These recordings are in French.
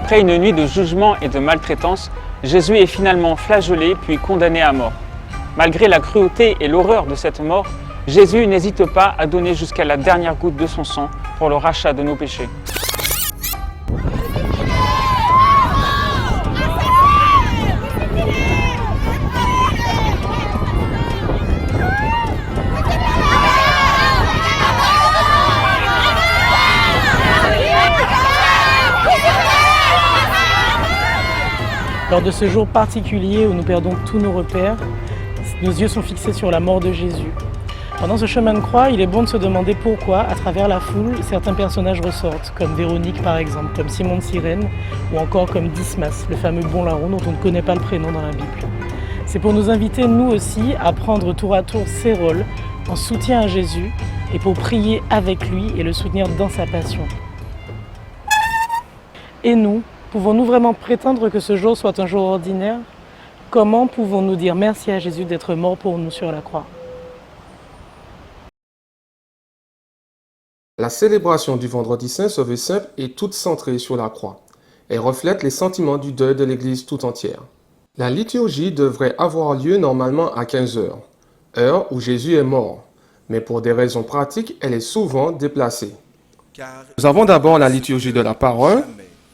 Après une nuit de jugement et de maltraitance, Jésus est finalement flagellé puis condamné à mort. Malgré la cruauté et l'horreur de cette mort, Jésus n'hésite pas à donner jusqu'à la dernière goutte de son sang pour le rachat de nos péchés. Lors de ce jour particulier où nous perdons tous nos repères, nos yeux sont fixés sur la mort de Jésus. Pendant ce chemin de croix, il est bon de se demander pourquoi, à travers la foule, certains personnages ressortent, comme Véronique par exemple, comme Simon de Cyrène, ou encore comme Dismas, le fameux bon larron dont on ne connaît pas le prénom dans la Bible. C'est pour nous inviter, nous aussi, à prendre tour à tour ces rôles en soutien à Jésus et pour prier avec lui et le soutenir dans sa passion. Et nous, pouvons-nous vraiment prétendre que ce jour soit un jour ordinaire? Comment pouvons-nous dire merci à Jésus d'être mort pour nous sur la croix? La célébration du Vendredi Saint se veut simple et toute centrée sur la croix. Elle reflète les sentiments du deuil de l'Église tout entière. La liturgie devrait avoir lieu normalement à 15 heures, heure où Jésus est mort, mais pour des raisons pratiques, elle est souvent déplacée. Nous avons d'abord la liturgie de la parole,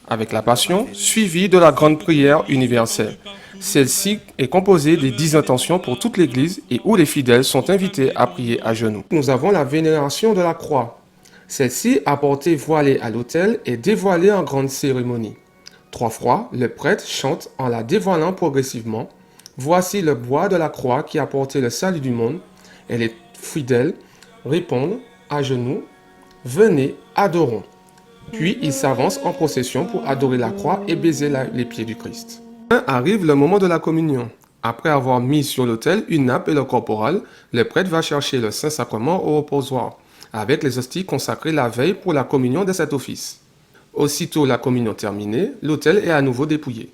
avec la Passion, suivie de la grande prière universelle. Celle-ci est composée des 10 intentions pour toute l'Église et où les fidèles sont invités à prier à genoux. Nous avons la vénération de la croix. Celle-ci, apportée voilée à l'autel, est dévoilée en grande cérémonie. 3 fois, le prêtre chante en la dévoilant progressivement. Voici le bois de la croix qui a porté le salut du monde. Et les fidèles répondent à genoux, venez, adorons. Puis ils s'avancent en procession pour adorer la croix et baiser les pieds du Christ. Arrive le moment de la communion. Après avoir mis sur l'autel une nappe et le corporal, le prêtre va chercher le Saint-Sacrement au reposoir, avec les hosties consacrées la veille pour la communion de cet office. Aussitôt la communion terminée, l'autel est à nouveau dépouillé.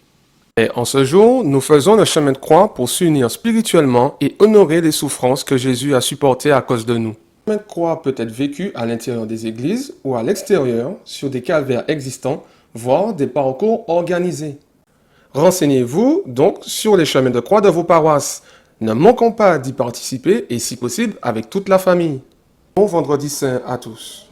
Et en ce jour, nous faisons le chemin de croix pour s'unir spirituellement et honorer les souffrances que Jésus a supportées à cause de nous. Le chemin de croix peut être vécu à l'intérieur des églises ou à l'extérieur, sur des calvaires existants, voire des parcours organisés. Renseignez-vous donc sur les chemins de croix de vos paroisses. Ne manquons pas d'y participer et si possible avec toute la famille. Bon Vendredi Saint à tous.